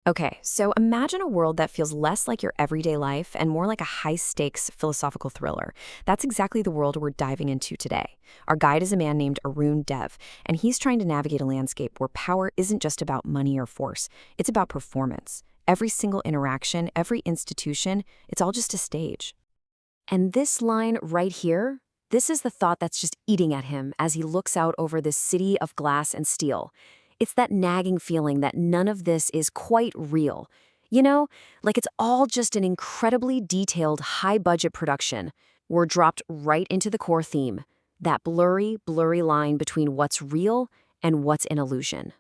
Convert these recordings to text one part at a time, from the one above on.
Okay, so imagine a world that feels less like your everyday life and more like a high-stakes philosophical thriller. That's exactly the world we're diving into today. Our guide is a man named Arun Dev, and he's trying to navigate a landscape where power isn't just about money or force, it's about performance. Every single interaction, every institution, it's all just a stage. And this line right here, this is the thought that's just eating at him as he looks out over this city of glass and steel. It's that nagging feeling that none of this is quite real. You know, like it's all just an incredibly detailed, high-budget production. We're dropped right into the core theme, that blurry line between what's real and what's an illusion.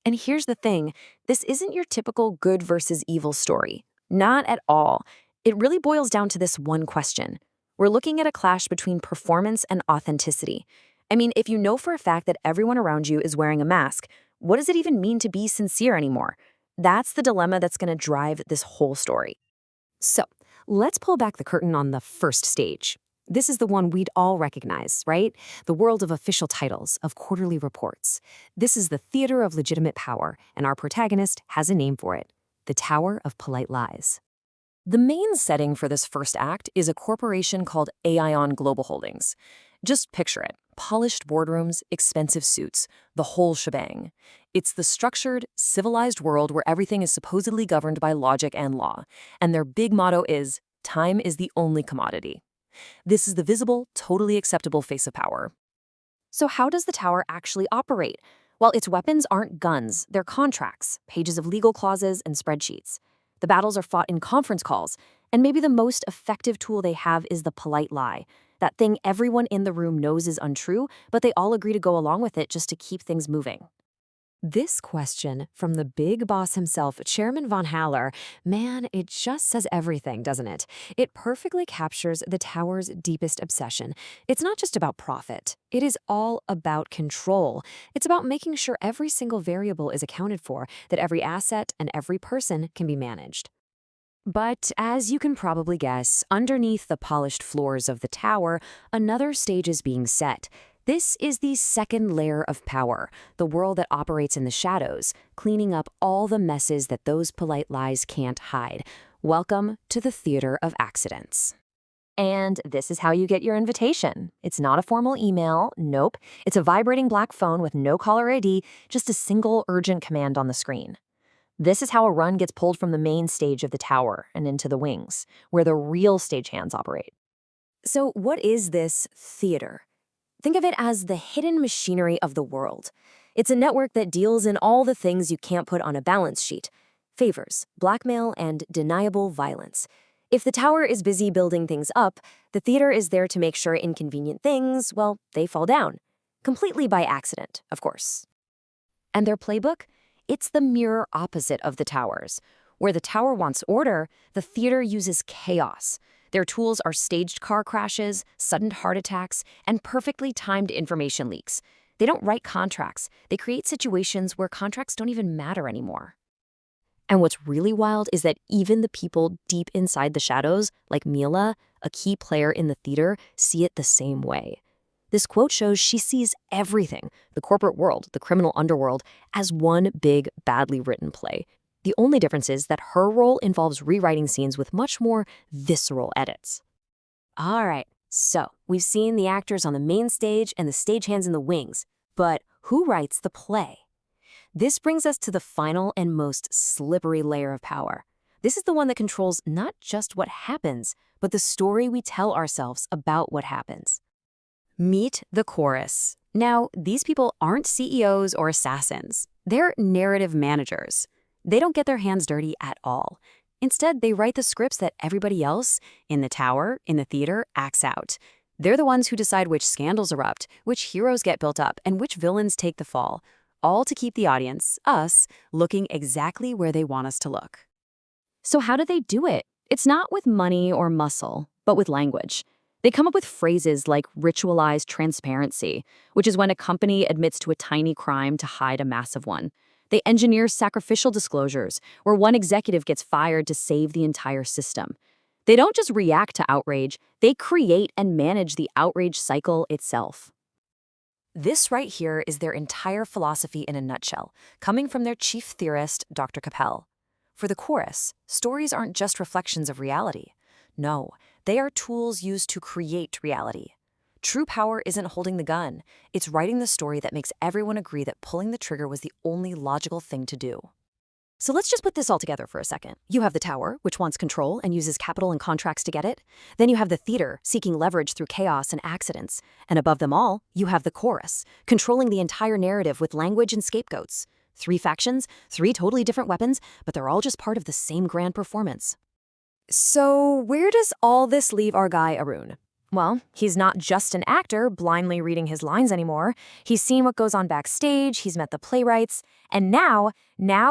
And here's the thing, this isn't your typical good versus evil story. Not at all. It really boils down to this one question. We're looking at a clash between performance and authenticity. I mean, if you know for a fact that everyone around you is wearing a mask, what does it even mean to be sincere anymore? That's the dilemma that's going to drive this whole story. So, let's pull back the curtain on the first stage. This is the one we'd all recognize, right? The world of official titles, of quarterly reports. This is the theater of legitimate power, and our protagonist has a name for it: the Tower of Polite Lies. The main setting for this first act is a corporation called AION Global Holdings. Just picture it: polished boardrooms, expensive suits, the whole shebang. It's the structured, civilized world where everything is supposedly governed by logic and law, and their big motto is, time is the only commodity. This is the visible, totally acceptable face of power. So how does the tower actually operate? Well, its weapons aren't guns, they're contracts, pages of legal clauses, and spreadsheets. The battles are fought in conference calls, and maybe the most effective tool they have is the polite lie. That thing everyone in the room knows is untrue, but they all agree to go along with it just to keep things moving. This question from the big boss himself, Chairman von Haller, man, it just says everything, doesn't it? It perfectly captures the tower's deepest obsession. It's not just about profit. It is all about control. It's about making sure every single variable is accounted for, that every asset and every person can be managed. But as you can probably guess, underneath the polished floors of the tower, another stage is being set. This is the second layer of power, the world that operates in the shadows, cleaning up all the messes that those polite lies can't hide. Welcome to the theater of accidents. And this is how you get your invitation. It's not a formal email, nope. It's a vibrating black phone with no caller ID, just a single urgent command on the screen. This is how a run gets pulled from the main stage of the tower and into the wings, where the real stagehands operate. So what is this theater? Think of it as the hidden machinery of the world. It's a network that deals in all the things you can't put on a balance sheet: favors, blackmail, and deniable violence. If the tower is busy building things up, the theater is there to make sure inconvenient things, well, they fall down. Completely by accident, of course. And their playbook? It's the mirror opposite of the towers. Where the tower wants order, the theater uses chaos. Their tools are staged car crashes, sudden heart attacks, and perfectly timed information leaks. They don't write contracts. They create situations where contracts don't even matter anymore. And what's really wild is that even the people deep inside the shadows, like Mila, a key player in the theater, see it the same way. This quote shows she sees everything, the corporate world, the criminal underworld, as one big, badly written play. The only difference is that her role involves rewriting scenes with much more visceral edits. All right, so we've seen the actors on the main stage and the stagehands in the wings, but who writes the play? This brings us to the final and most slippery layer of power. This is the one that controls not just what happens, but the story we tell ourselves about what happens. Meet the chorus. Now, these people aren't CEOs or assassins. They're narrative managers. They don't get their hands dirty at all. Instead, they write the scripts that everybody else, in the tower, in the theater, acts out. They're the ones who decide which scandals erupt, which heroes get built up, and which villains take the fall, all to keep the audience, us, looking exactly where they want us to look. So how do they do it? It's not with money or muscle, but with language. They come up with phrases like ritualized transparency, which is when a company admits to a tiny crime to hide a massive one. They engineer sacrificial disclosures, where one executive gets fired to save the entire system. They don't just react to outrage, they create and manage the outrage cycle itself. This right here is their entire philosophy in a nutshell, coming from their chief theorist, Dr. Capel. For the chorus, stories aren't just reflections of reality. No, they are tools used to create reality. True power isn't holding the gun. It's writing the story that makes everyone agree that pulling the trigger was the only logical thing to do. So let's just put this all together for a second. You have the tower, which wants control and uses capital and contracts to get it. Then you have the theater, seeking leverage through chaos and accidents. And above them all, you have the chorus, controlling the entire narrative with language and scapegoats. 3 factions, 3 totally different weapons, but they're all just part of the same grand performance. So where does all this leave our guy Arun? Well, he's not just an actor blindly reading his lines anymore. He's seen what goes on backstage, he's met the playwrights, and now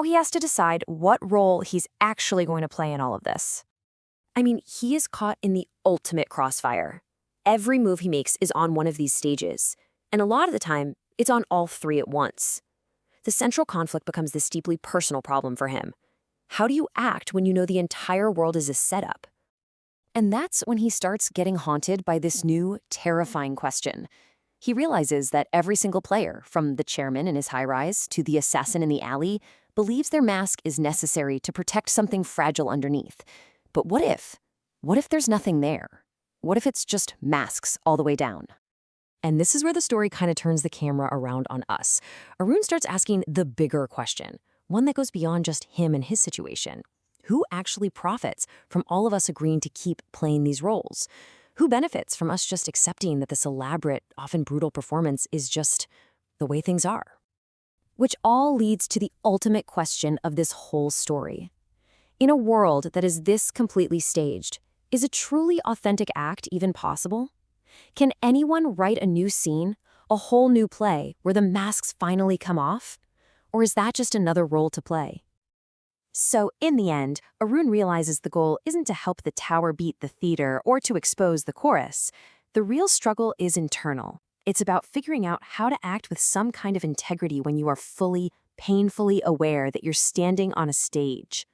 he has to decide what role he's actually going to play in all of this. I mean, he is caught in the ultimate crossfire. Every move he makes is on one of these stages, and a lot of the time, it's on all 3 at once. The central conflict becomes this deeply personal problem for him. How do you act when you know the entire world is a setup? And that's when he starts getting haunted by this new, terrifying question. He realizes that every single player, from the chairman in his high-rise to the assassin in the alley, believes their mask is necessary to protect something fragile underneath. But what if? What if there's nothing there? What if it's just masks all the way down? And this is where the story kind of turns the camera around on us. Arun starts asking the bigger question, one that goes beyond just him and his situation. Who actually profits from all of us agreeing to keep playing these roles? Who benefits from us just accepting that this elaborate, often brutal performance is just the way things are? Which all leads to the ultimate question of this whole story. In a world that is this completely staged, is a truly authentic act even possible? Can anyone write a new scene, a whole new play, where the masks finally come off? Or is that just another role to play? So, in the end, Arun realizes the goal isn't to help the tower beat the theater or to expose the chorus. The real struggle is internal. It's about figuring out how to act with some kind of integrity when you are fully, painfully aware that you're standing on a stage.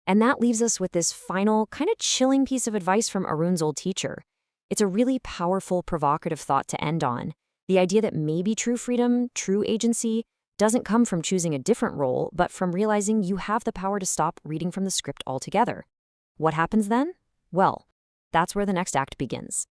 And that leaves us with this final, kind of chilling piece of advice from Arun's old teacher. It's a really powerful, provocative thought to end on. The idea that maybe true freedom, true agency, doesn't come from choosing a different role, but from realizing you have the power to stop reading from the script altogether. What happens then? Well, that's where the next act begins.